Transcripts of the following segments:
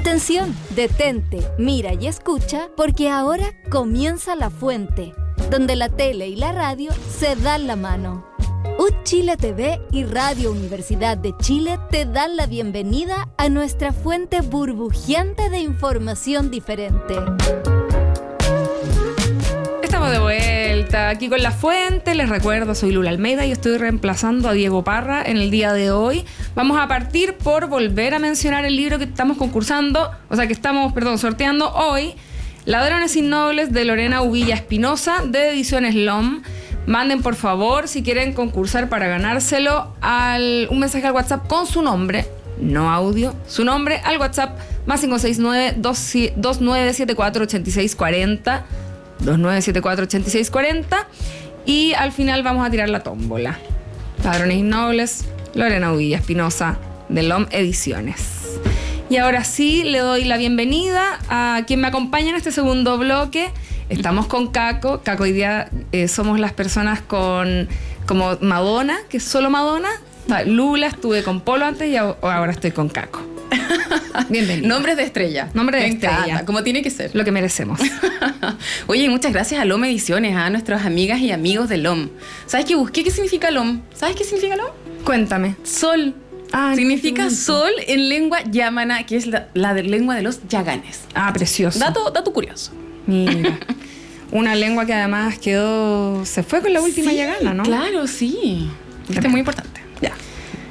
Atención, detente, mira y escucha, porque ahora comienza La Fuente, donde la tele y la radio se dan la mano. Chile TV y Radio Universidad de Chile te dan la bienvenida a nuestra fuente burbujeante de información diferente. Estamos de vuelta aquí con La Fuente. Les recuerdo, soy Lula Almeida y estoy reemplazando a Diego Parra en el día de hoy. Vamos a partir por volver a mencionar el libro que estamos sorteando hoy, Ladrones Innobles, de Lorena Uvilla Espinosa, de Ediciones LOM. Manden, por favor, si quieren concursar para ganárselo, un mensaje al WhatsApp con su nombre, no audio, su nombre al WhatsApp más 569-2974-8640, 2974-8640, y al final vamos a tirar la tómbola. Ladrones Innobles, Lorena Uvilla Espinosa, de LOM Ediciones. Y ahora sí, le doy la bienvenida a quien me acompaña en este segundo bloque. Estamos con Caco. Caco, hoy día somos las personas como Madonna, que es solo Madonna. Lula, estuve con Polo antes y ahora estoy con Caco. Bienvenido. Nombres de estrella. Nombre de estrella. Como tiene que ser. Lo que merecemos. Oye, muchas gracias a LOM Ediciones, a nuestras amigas y amigos de LOM. ¿Sabes qué busqué? ¿Qué significa LOM? ¿Sabes qué significa LOM? Cuéntame. Sol. Significa sol en lengua yamana, que es la lengua de los yaganes. Precioso. Dato curioso. Mira. Una lengua que además se fue con la última yagana, ¿no? Claro, sí. Esto es muy importante. Ya.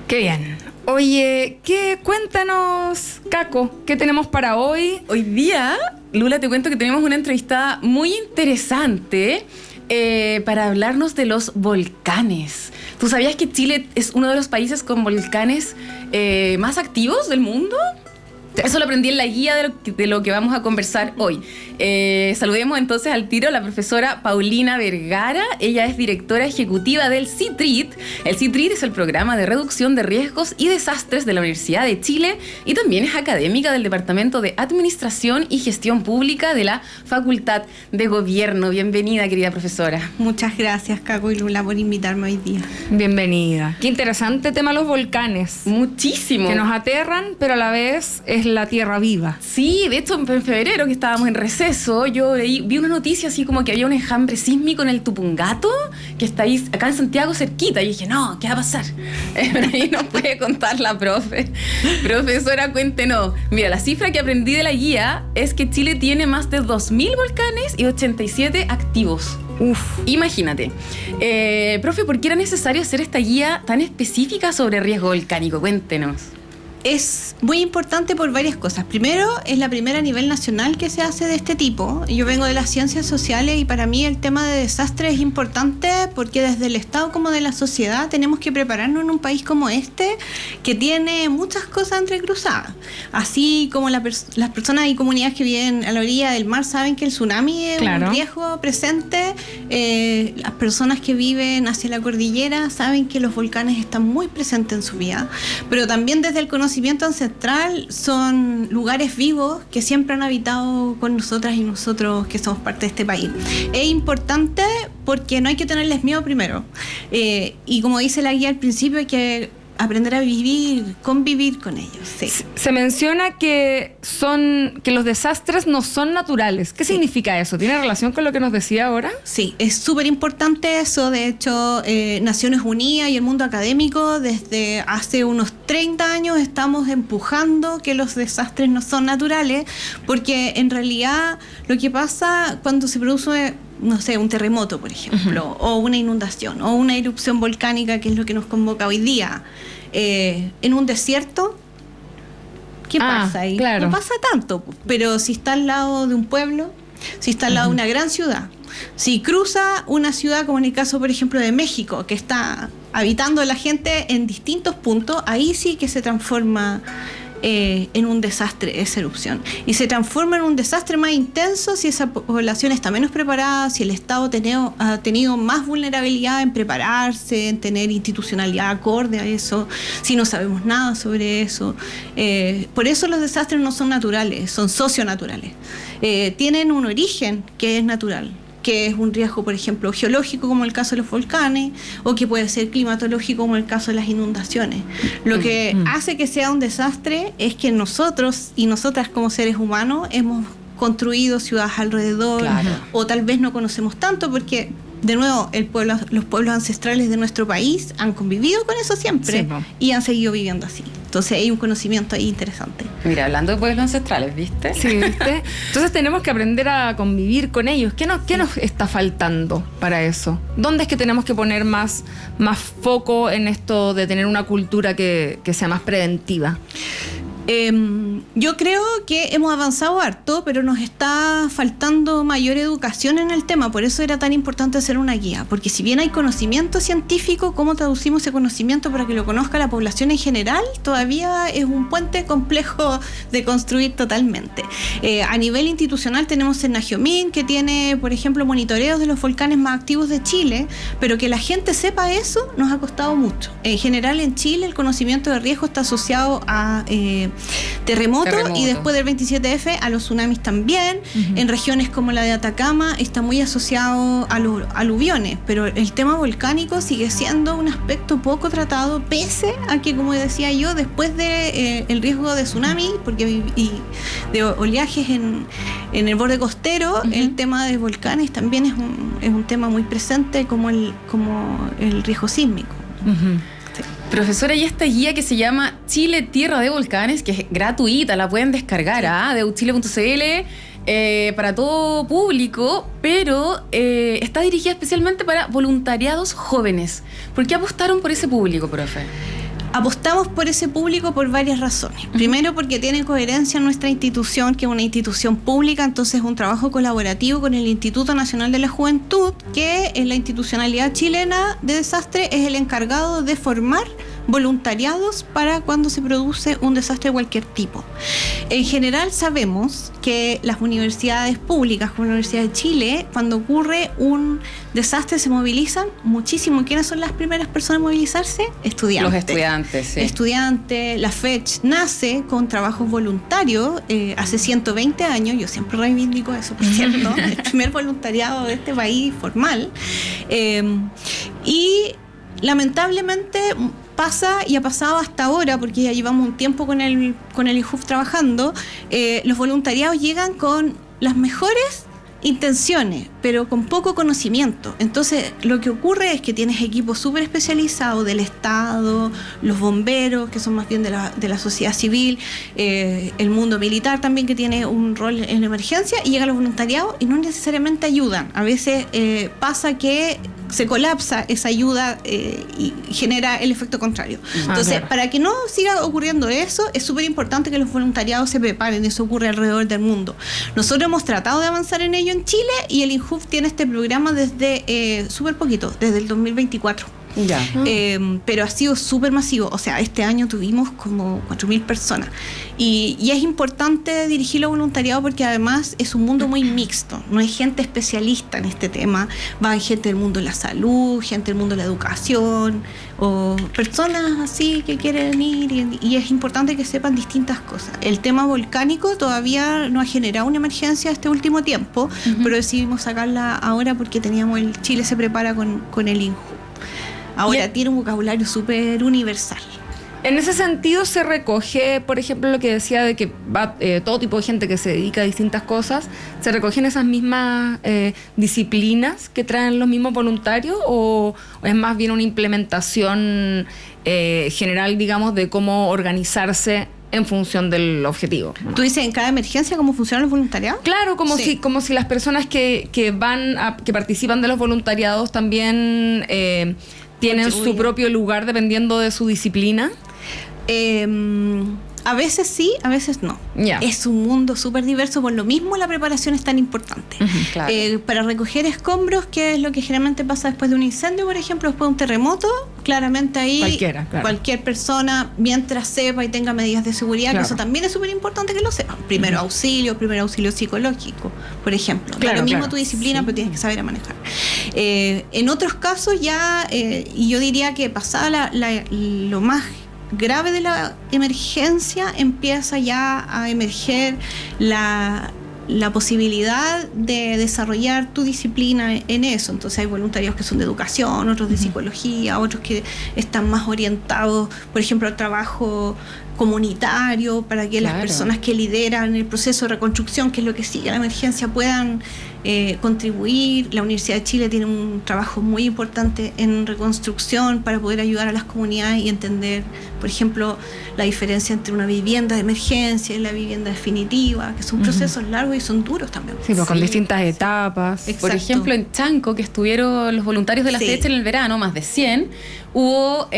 Qué bien. Oye, cuéntanos, Caco, ¿qué tenemos para hoy? Hoy día, Lula, te cuento que tenemos una entrevistada muy interesante para hablarnos de los volcanes. ¿Tú sabías que Chile es uno de los países con volcanes más activos del mundo? Eso lo aprendí en la guía de lo que vamos a conversar hoy. Saludemos entonces al tiro a la profesora Paulina Vergara. Ella es directora ejecutiva del CITRIT. El CITRIT es el programa de reducción de riesgos y desastres de la Universidad de Chile y también es académica del Departamento de Administración y Gestión Pública de la Facultad de Gobierno. Bienvenida, querida profesora. Muchas gracias, Caco y Lula, por invitarme hoy día. Bienvenida. Qué interesante tema los volcanes. Muchísimo. Que nos aterran, pero a la vez es la tierra viva. Sí, de hecho en febrero que estábamos en receso, yo vi una noticia así como que había un enjambre sísmico en el Tupungato, que está ahí acá en Santiago cerquita, y dije, no, ¿qué va a pasar? Pero ahí nos puede contar la profesora, cuéntenos. Mira, la cifra que aprendí de la guía es que Chile tiene más de 2.000 volcanes y 87 activos. Imagínate. Profe, ¿por qué era necesario hacer esta guía tan específica sobre riesgo volcánico? Cuéntenos. Es muy importante por varias cosas. Primero, es la primera a nivel nacional que se hace de este tipo. Yo vengo de las ciencias sociales y para mí el tema de desastre es importante porque desde el Estado como de la sociedad tenemos que prepararnos en un país como este que tiene muchas cosas entrecruzadas. Así como las personas y comunidades que viven a la orilla del mar saben que el tsunami es un riesgo presente, las personas que viven hacia la cordillera saben que los volcanes están muy presentes en su vida, pero también desde el conocimiento ancestral son lugares vivos que siempre han habitado con nosotras y nosotros que somos parte de este país. Es importante porque no hay que tenerles miedo primero. Y como dice la guía al principio, hay que aprender a convivir con ellos. Sí. Se menciona que los desastres no son naturales. ¿Qué significa eso? ¿Tiene relación con lo que nos decía ahora? Sí, es súper importante eso. De hecho, Naciones Unidas y el mundo académico desde hace unos 30 años estamos empujando que los desastres no son naturales, porque en realidad lo que pasa cuando se produce, no sé, un terremoto, por ejemplo, o una inundación, o una erupción volcánica, que es lo que nos convoca hoy día, en un desierto, ¿qué pasa ahí? Claro. No pasa tanto, pero si está al lado de un pueblo, si está al lado de una gran ciudad, si cruza una ciudad, como en el caso, por ejemplo, de México, que está habitando la gente en distintos puntos, ahí sí que se transforma en un desastre esa erupción. Y se transforma en un desastre más intenso si esa población está menos preparada, si el Estado ha tenido más vulnerabilidad en prepararse, en tener institucionalidad acorde a eso, si no sabemos nada sobre eso. Por eso los desastres no son naturales, son socionaturales. Tienen un origen que es natural. que es un riesgo, por ejemplo, geológico, como el caso de los volcanes, o que puede ser climatológico, como el caso de las inundaciones. Lo que hace que sea un desastre es que nosotros y nosotras como seres humanos hemos construido ciudades alrededor, Claro. o tal vez no conocemos tanto porque, de nuevo, los pueblos ancestrales de nuestro país han convivido con eso siempre, Sí, po. y han seguido viviendo así. Entonces hay un conocimiento ahí interesante. Mira, hablando de pueblos ancestrales, ¿viste? Sí, ¿viste? Entonces tenemos que aprender a convivir con ellos. ¿Qué nos está faltando para eso? ¿Dónde es que tenemos que poner más foco en esto de tener una cultura que sea más preventiva? Yo creo que hemos avanzado harto, pero nos está faltando mayor educación en el tema. Por eso era tan importante hacer una guía, porque si bien hay conocimiento científico, cómo traducimos ese conocimiento para que lo conozca la población en general, todavía es un puente complejo de construir totalmente. A nivel institucional tenemos el Nagiomín, que tiene, por ejemplo, monitoreos de los volcanes más activos de Chile, pero que la gente sepa eso nos ha costado mucho. En general en Chile el conocimiento de riesgo está asociado a terremotos, y después del 27F a los tsunamis también. En regiones como la de Atacama está muy asociado a los aluviones, pero el tema volcánico sigue siendo un aspecto poco tratado, pese a que, como decía yo, después de el riesgo de tsunami y de oleajes en el borde costero, el tema de volcanes también es un tema muy presente como el riesgo sísmico. Profesora, y esta guía que se llama Chile Tierra de Volcanes, que es gratuita, la pueden descargar de uchile.cl para todo público, pero está dirigida especialmente para voluntariados jóvenes. ¿Por qué apostaron por ese público, profe? Apostamos por ese público por varias razones. Primero, porque tiene coherencia en nuestra institución, que es una institución pública, entonces es un trabajo colaborativo con el Instituto Nacional de la Juventud, que en la institucionalidad chilena de desastre es el encargado de formar voluntariados para cuando se produce un desastre de cualquier tipo. En general sabemos que las universidades públicas, como la Universidad de Chile, cuando ocurre un desastre se movilizan muchísimo. ¿Quiénes son las primeras personas a movilizarse? Estudiantes. Los estudiantes, sí. Estudiantes. La FECH nace con trabajos voluntarios hace 120 años. Yo siempre reivindico eso, por cierto. El primer voluntariado de este país formal. Y lamentablemente pasa y ha pasado hasta ahora, porque ya llevamos un tiempo con el INJUF trabajando, los voluntariados llegan con las mejores intenciones, pero con poco conocimiento. Entonces, lo que ocurre es que tienes equipos súper especializados del Estado, los bomberos, que son más bien de la sociedad civil, el mundo militar también, que tiene un rol en la emergencia, y llegan los voluntariados y no necesariamente ayudan. A veces pasa que se colapsa esa ayuda y genera el efecto contrario. Entonces, claro. Para que no siga ocurriendo eso, es súper importante que los voluntariados se preparen. Eso ocurre alrededor del mundo. Nosotros hemos tratado de avanzar en ello en Chile, y el INJUF tiene este programa desde súper poquito, desde el 2024. Ya. Pero ha sido súper masivo. O sea, este año tuvimos como 4.000 personas. Y es importante dirigirlo a voluntariado porque además es un mundo muy mixto. No hay gente especialista en este tema. Van gente del mundo de la salud, gente del mundo de la educación, o personas así que quieren ir. Y es importante que sepan distintas cosas. El tema volcánico todavía no ha generado una emergencia este último tiempo, pero decidimos sacarla ahora porque teníamos Chile se prepara con el INJUF. Ahora tiene un vocabulario súper universal. En ese sentido se recoge, por ejemplo, lo que decía de que va todo tipo de gente que se dedica a distintas cosas, ¿se recogen esas mismas disciplinas que traen los mismos voluntarios, o es más bien una implementación general, digamos, de cómo organizarse en función del objetivo? ¿Tú dices en cada emergencia cómo funcionan los voluntariados? Claro, como Sí. si las personas que participan de los voluntariados también tienen su propio lugar dependiendo de su disciplina. A veces sí, a veces no. Ya. Es un mundo súper diverso, por lo mismo la preparación es tan importante. Claro. Para recoger escombros, que es lo que generalmente pasa después de un incendio, por ejemplo, después de un terremoto, claramente ahí Cualquiera, claro. cualquier persona, mientras sepa y tenga medidas de seguridad, Claro. que eso también es súper importante que lo sepan. Primer auxilio psicológico, por ejemplo. Claro, Da lo mismo claro. tu disciplina, pero tienes que saber a manejar. En otros casos ya, y yo diría que pasada lo más grave de la emergencia, empieza ya a emerger la posibilidad de desarrollar tu disciplina en eso. Entonces hay voluntarios que son de educación, otros de psicología, otros que están más orientados, por ejemplo, al trabajo comunitario, para que las personas que lideran el proceso de reconstrucción, que es lo que sigue a la emergencia, puedan contribuir. La Universidad de Chile tiene un trabajo muy importante en reconstrucción para poder ayudar a las comunidades y entender, por ejemplo, la diferencia entre una vivienda de emergencia y la vivienda definitiva, que son procesos largos y son duros también. Sí, pues con distintas etapas. Exacto. Por ejemplo, en Chanco, que estuvieron los voluntarios de la fecha en el verano, más de 100, hubo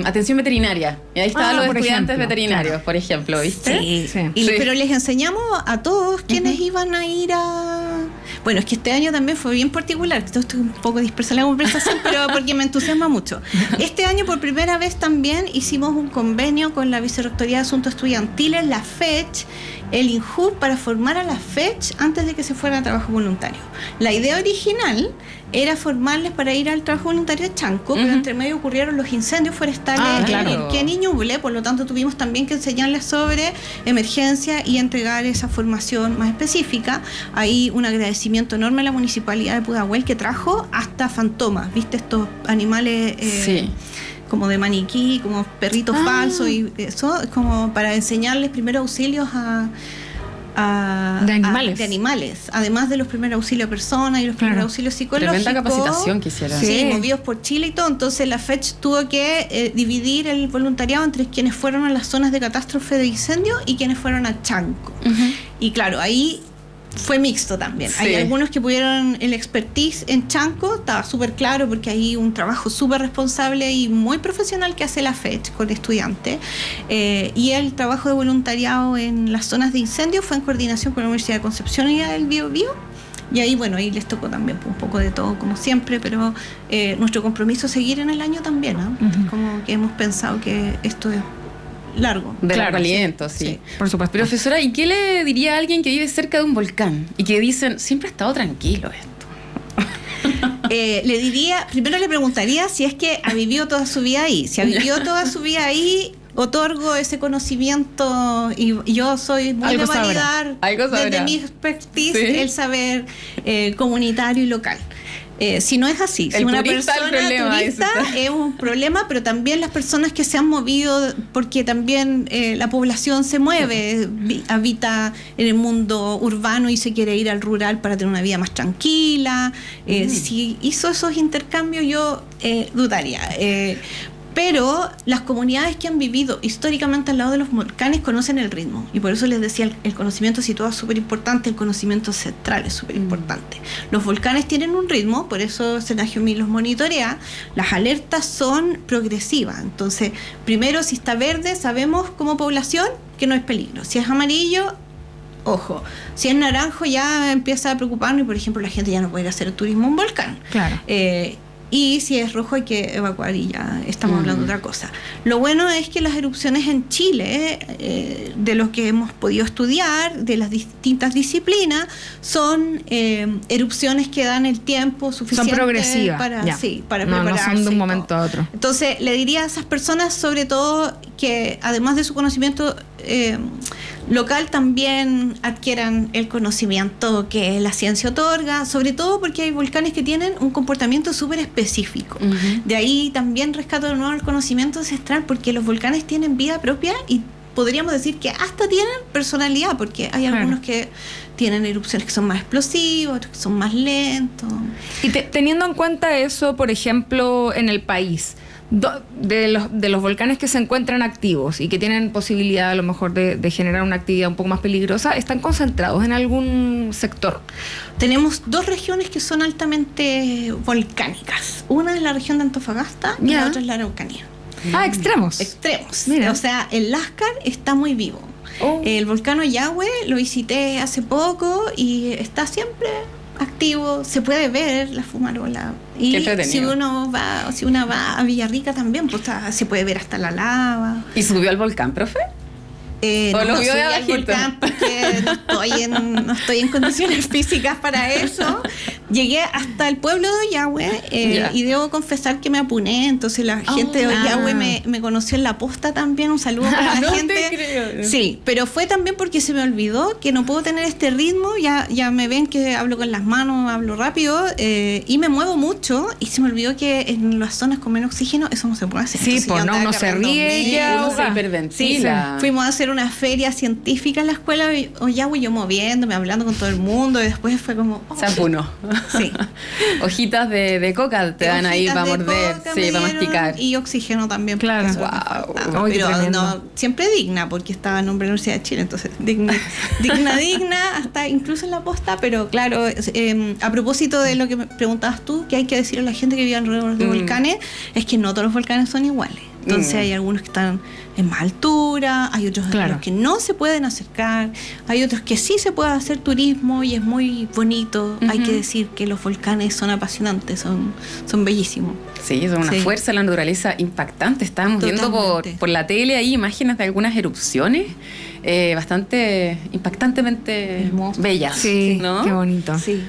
atención veterinaria. Y ahí estaban los estudiantes veterinarios, por ejemplo, ¿viste? Sí. Pero les enseñamos a todos quienes iban a ir a... Bueno, es que este año también fue bien particular. Estoy un poco dispersa en la conversación, pero porque me entusiasma mucho. Este año, por primera vez también, hicimos un convenio con la Vicerrectoría de Asuntos Estudiantiles, la FECH, el INJUB, para formar a la FECH antes de que se fueran a trabajo voluntario. La idea original era formarles para ir al trabajo voluntario de Chanco, pero entre medio ocurrieron los incendios forestales en Ñuble, por lo tanto tuvimos también que enseñarles sobre emergencia y entregar esa formación más específica. Hay un agradecimiento enorme a la Municipalidad de Pudahuel, que trajo hasta fantomas, ¿viste? Estos animales... como de maniquí, como perritos falsos, y eso es como para enseñarles primeros auxilios de animales, además de los primeros auxilios a personas y los primeros auxilios psicológicos. Tremenda capacitación que hicieron. Sí, movidos por Chile y todo. Entonces la FECH tuvo que dividir el voluntariado entre quienes fueron a las zonas de catástrofe de incendio y quienes fueron a Chanco. Y claro, ahí fue mixto también. Hay algunos que pudieron el expertise en Chanco, estaba súper claro porque hay un trabajo súper responsable y muy profesional que hace la FECH con estudiantes. Y el trabajo de voluntariado en las zonas de incendio fue en coordinación con la Universidad de Concepción y el Biobío. Y ahí, bueno, ahí les tocó también un poco de todo, como siempre, pero nuestro compromiso es seguir en el año también, ¿no? Como que hemos pensado que esto es largo. De largo aliento, sí. Por supuesto. Profesora, ¿y qué le diría a alguien que vive cerca de un volcán y que dicen, siempre ha estado tranquilo esto? Le diría, primero le preguntaría si es que ha vivido toda su vida ahí. Si ha vivido toda su vida ahí, otorgo ese conocimiento y yo soy muy de validar desde mi expertise el saber comunitario y local. Si no es así, si una persona turista es un problema, pero también las personas que se han movido, porque también la población se mueve, habita en el mundo urbano y se quiere ir al rural para tener una vida más tranquila. Si hizo esos intercambios, yo dudaría. Pero las comunidades que han vivido históricamente al lado de los volcanes conocen el ritmo. Y por eso les decía, el conocimiento situado es súper importante, el conocimiento central es súper importante. Los volcanes tienen un ritmo, por eso Senagiomi los monitorea. Las alertas son progresivas. Entonces, primero, si está verde, sabemos como población que no es peligro. Si es amarillo, ojo. Si es naranjo, ya empieza a preocuparnos y, por ejemplo, la gente ya no puede ir a hacer turismo a un volcán. Claro. Y si es rojo hay que evacuar y ya estamos hablando de otra cosa. Lo bueno es que las erupciones en Chile, de los que hemos podido estudiar, de las distintas disciplinas, son erupciones que dan el tiempo suficiente. Son progresivas. Para prepararse. No son de un momento a otro. Entonces, le diría a esas personas, sobre todo, que además de su conocimiento local, también adquieran el conocimiento que la ciencia otorga, sobre todo porque hay volcanes que tienen un comportamiento súper específico. De ahí también rescato de nuevo el conocimiento ancestral, porque los volcanes tienen vida propia y podríamos decir que hasta tienen personalidad, porque hay algunos que tienen erupciones que son más explosivas, otros que son más lentos. Y teniendo en cuenta eso, por ejemplo, en el país, de los volcanes que se encuentran activos y que tienen posibilidad a lo mejor de generar una actividad un poco más peligrosa, ¿están concentrados en algún sector? Tenemos dos regiones que son altamente volcánicas. Una es la región de Antofagasta y la otra es la Araucanía. Extremos. Extremos. Mira. O sea, el Láscar está muy vivo. El volcán Oyahue lo visité hace poco y está siempre activo, se puede ver la fumarola. Y si una va a Villarrica también, pues se puede ver hasta la lava. ¿Y subió al volcán, profe? O lo vio de subí al abajito. volcán porque no estoy en condiciones físicas para eso. Llegué hasta el pueblo de Ollagüe y debo confesar que me apuné. Entonces la gente de Ollagüe me conoció en la posta también. Un saludo para la No gente. te creo. Sí, pero fue también porque se me olvidó que no puedo tener este ritmo. Ya me ven que hablo con las manos, hablo rápido y me muevo mucho. Y se me olvidó que en las zonas con menos oxígeno eso no se puede hacer. Sí, Entonces, pues yo no, andaba uno se cargando ríe y medio. ya. Uno se Sí, hiperventila. Fuimos a hacer una feria científica en la escuela de Ollagüe, yo moviéndome, hablando con todo el mundo y después fue como... Se apunó. Sí. Hojitas de coca te dan ahí Hojitas para de morder, coca sí, me para dieron, masticar. y oxígeno también. porque Claro. eso me Wow. faltaba. Ay, qué Pero tremendo. no, siempre digna, porque estaba en nombre de la Universidad de Chile, entonces digna, hasta incluso en la posta, pero claro, a propósito de lo que me preguntabas tú, que hay que decir a la gente que vive alrededor de volcanes, es que no todos los volcanes son iguales. Entonces hay algunos que están en más altura, hay otros Claro. los que no se pueden acercar, hay otros que sí se puede hacer turismo y es muy bonito. Hay que decir que los volcanes son apasionantes, son bellísimos. Sí, es una Sí. fuerza de la naturaleza impactante. Estábamos viendo Totalmente. por la tele ahí imágenes de algunas erupciones bastante impactantemente Hermoso. bellas. Sí, ¿no? qué bonito. Sí.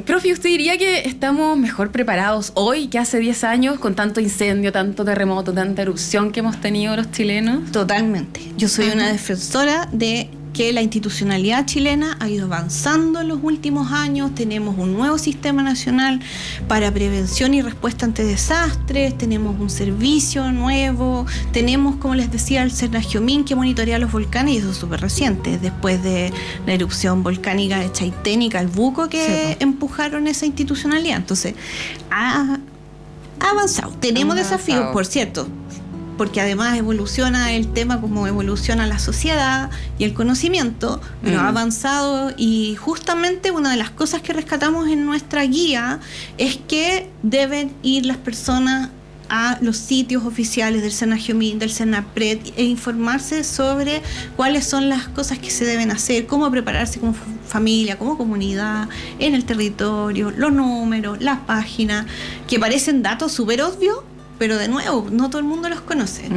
Profe, ¿usted diría que estamos mejor preparados hoy que hace 10 años con tanto incendio, tanto terremoto, tanta erupción que hemos tenido los chilenos? Totalmente. Yo soy una defensora de que la institucionalidad chilena ha ido avanzando en los últimos años. Tenemos un nuevo sistema nacional para prevención y respuesta ante desastres, tenemos un servicio nuevo, tenemos, como les decía, el Cernagiomín que monitorea los volcanes, y eso es súper reciente, después de la erupción volcánica de Chaitén y Calbuco que empujaron esa institucionalidad. Entonces, ha avanzado. Tenemos Ha avanzado. desafíos, por cierto, porque además evoluciona el tema como evoluciona la sociedad y el conocimiento, pero ha avanzado, y justamente una de las cosas que rescatamos en nuestra guía es que deben ir las personas a los sitios oficiales del Cernagiomín, del Cernapred, e informarse sobre cuáles son las cosas que se deben hacer, cómo prepararse como familia, como comunidad, en el territorio, los números, las páginas, que parecen datos súper obvios, pero de nuevo, no todo el mundo los conoce.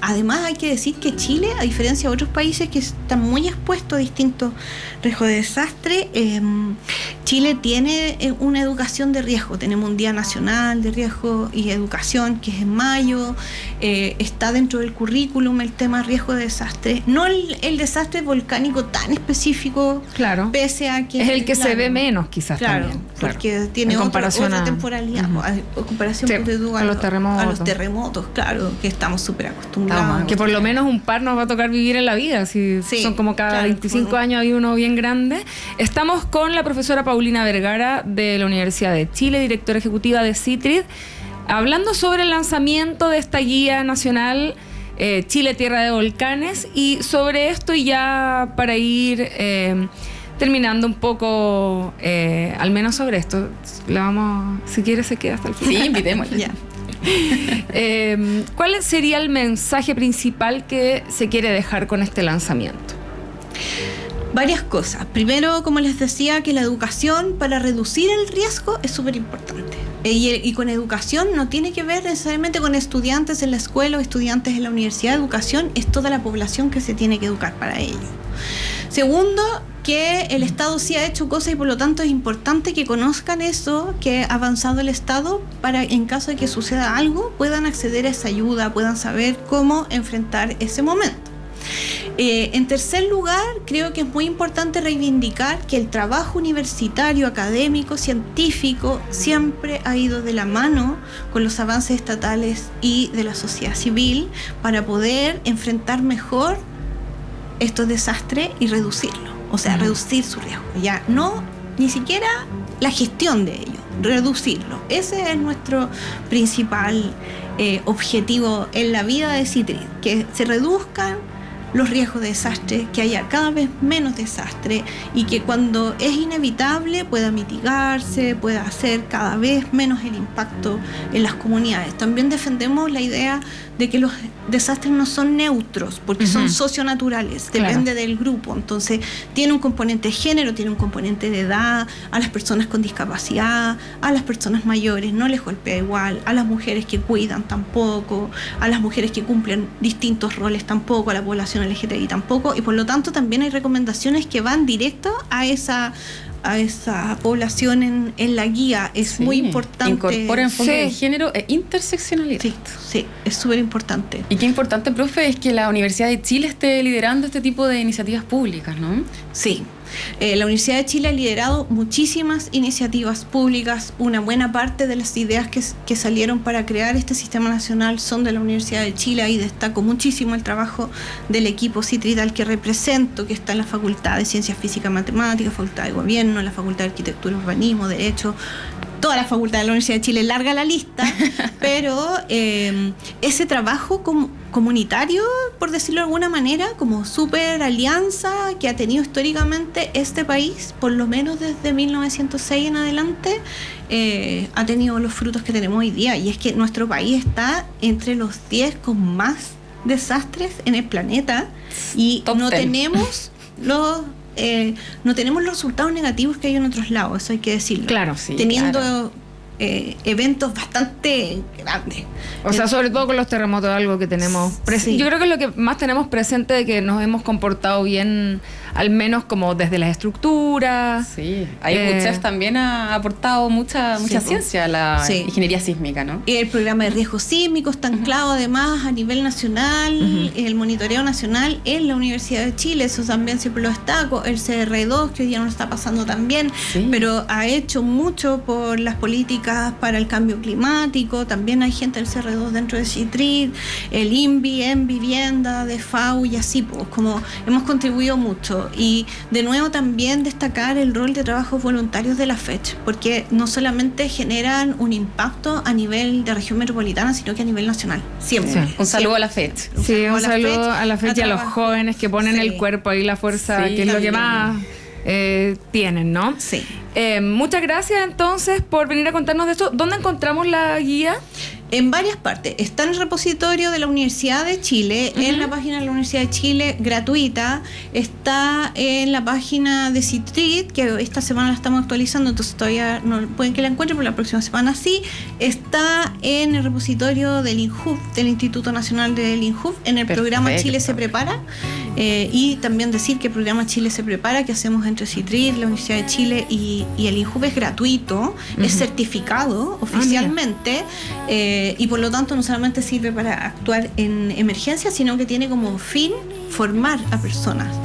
Además hay que decir que Chile, a diferencia de otros países que están muy expuestos a distintos riesgos de desastre, Chile tiene una educación de riesgo. Tenemos un Día Nacional de Riesgo y Educación que es en mayo. Está dentro del currículum el tema riesgo de desastre. No el desastre volcánico tan específico, Claro. pese a que... Es el que se claro, ve menos, quizás Claro, también. Claro. porque tiene En comparación otra a- temporalidad, Ujú. en comparación Sí, ponte tú, a los terremotos. A los terremotos, claro, que estamos súper acostumbrados. Estamos Que por lo menos un par nos va a tocar vivir en la vida, si Sí, son como cada claro. 25 años hay uno bien grande. Estamos con la profesora Paulina Vergara de la Universidad de Chile, directora ejecutiva de CITRID, hablando sobre el lanzamiento de esta guía nacional Chile Tierra de Volcanes, y sobre esto, y ya para ir terminando un poco, al menos sobre esto, le vamos, si quiere se queda hasta el final. Sí, invitémosle. Ya. ¿Cuál sería el mensaje principal que se quiere dejar con este lanzamiento? Varias cosas. Primero, como les decía, que la educación para reducir el riesgo es súper importante. Y con educación no tiene que ver necesariamente con estudiantes en la escuela o estudiantes en la universidad. Educación es toda la población que se tiene que educar para ello. Segundo, que el Estado sí ha hecho cosas y por lo tanto es importante que conozcan eso, que ha avanzado el Estado, para en caso de que suceda algo puedan acceder a esa ayuda, puedan saber cómo enfrentar ese momento. En tercer lugar, creo que es muy importante reivindicar que el trabajo universitario, académico, científico siempre ha ido de la mano con los avances estatales y de la sociedad civil para poder enfrentar mejor estos desastres y reducirlo, o sea, reducir su riesgo. Ya no, ni siquiera la gestión de ello, reducirlo. Ese es nuestro principal objetivo en la vida de CITRID, que se reduzcan los riesgos de desastre, que haya cada vez menos desastre y que cuando es inevitable pueda mitigarse, pueda hacer cada vez menos el impacto en las comunidades. También defendemos la idea de que los desastres no son neutros, porque son socionaturales, depende del grupo. Entonces, tiene un componente de género, tiene un componente de edad, a las personas con discapacidad, a las personas mayores no les golpea igual, a las mujeres que cuidan tampoco, a las mujeres que cumplen distintos roles tampoco, a la población LGTBI tampoco, y por lo tanto también hay recomendaciones que van directo a esa población en la guía. Es muy importante. Incorpora enfoque de género e interseccionalidad. Sí, es súper importante. Y qué importante, profe, es que la Universidad de Chile esté liderando este tipo de iniciativas públicas, ¿no? Sí. La Universidad de Chile ha liderado muchísimas iniciativas públicas. Una buena parte de las ideas que salieron para crear este sistema nacional son de la Universidad de Chile, y destaco muchísimo el trabajo del equipo CITRIT al que represento, que está en la Facultad de Ciencias Físicas y Matemáticas, Facultad de Gobierno, la Facultad de Arquitectura y Urbanismo, Derecho, toda la facultad de la Universidad de Chile, larga la lista, pero ese trabajo comunitario, por decirlo de alguna manera, como súper alianza que ha tenido históricamente este país, por lo menos desde 1906 en adelante, ha tenido los frutos que tenemos hoy día, y es que nuestro país está entre los 10 con más desastres en el planeta, y no tenemos los resultados negativos que hay en otros lados, eso hay que decirlo. Claro, sí. Teniendo eventos bastante grandes. O sea, sobre todo con los terremotos, algo que tenemos Sí. Yo creo que es lo que más tenemos presente, de que nos hemos comportado bien, al menos como desde las estructuras. Sí, IQChef también ha aportado mucha ciencia a la ingeniería sísmica, ¿no? El programa de riesgos sísmicos está anclado además a nivel nacional, el monitoreo nacional en la Universidad de Chile, eso también siempre lo destaco, el CR2, que hoy día no está pasando tan bien, pero ha hecho mucho por las políticas para el cambio climático. También hay gente del CR2 dentro de CITRIT, el INVI en vivienda, de FAU y así, pues como hemos contribuido mucho. Y de nuevo también destacar el rol de trabajos voluntarios de la FECH, porque no solamente generan un impacto a nivel de región metropolitana, sino que a nivel nacional, siempre. Un saludo a la FECH. Sí, un saludo a la FECH y a los jóvenes que ponen el cuerpo ahí, la fuerza, que es lo que más tienen, ¿no? Sí. Muchas gracias entonces por venir a contarnos de esto. ¿Dónde encontramos la guía? En varias partes. Está en el repositorio de la Universidad de Chile, en la página de la Universidad de Chile, gratuita. Está en la página de CITRIT, que esta semana la estamos actualizando, entonces todavía no pueden que la encuentren, pero la próxima semana sí. Está en el repositorio del INJUF, del Instituto Nacional del INJUF, en el programa Chile se prepara. Y también decir que el programa Chile se prepara, que hacemos entre CITRIT, la Universidad de Chile y el INJUF, es gratuito, es certificado oficialmente. Y por lo tanto no solamente sirve para actuar en emergencia, sino que tiene como fin formar a personas.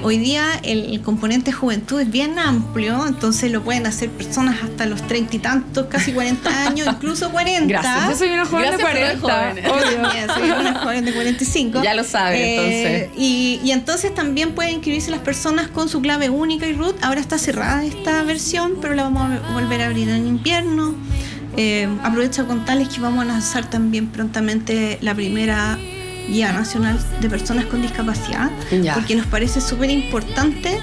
Hoy día el componente juventud es bien amplio, entonces lo pueden hacer personas hasta los 30 y tantos, casi 40 años, incluso 40. Gracias. Yo soy una joven de 40. Obvio. Soy una joven de 45. Ya lo sabe, entonces. Y entonces también pueden inscribirse las personas con su clave única y root. Ahora está cerrada esta versión, pero la vamos a volver a abrir en invierno. Aprovecho a contarles que vamos a lanzar también prontamente la primera guía nacional de personas con discapacidad, porque nos parece súper importante,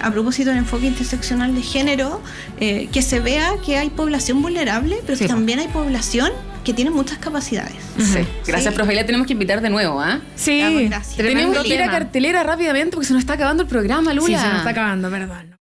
a propósito del enfoque interseccional de género, que se vea que hay población vulnerable, pero que también hay población que tiene muchas capacidades. Gracias, profe. La tenemos que invitar de nuevo, ¿ah? Sí, gracias. Tenemos que ir a cartelera rápidamente porque se nos está acabando el programa, Lula. Sí, se nos está acabando, perdón.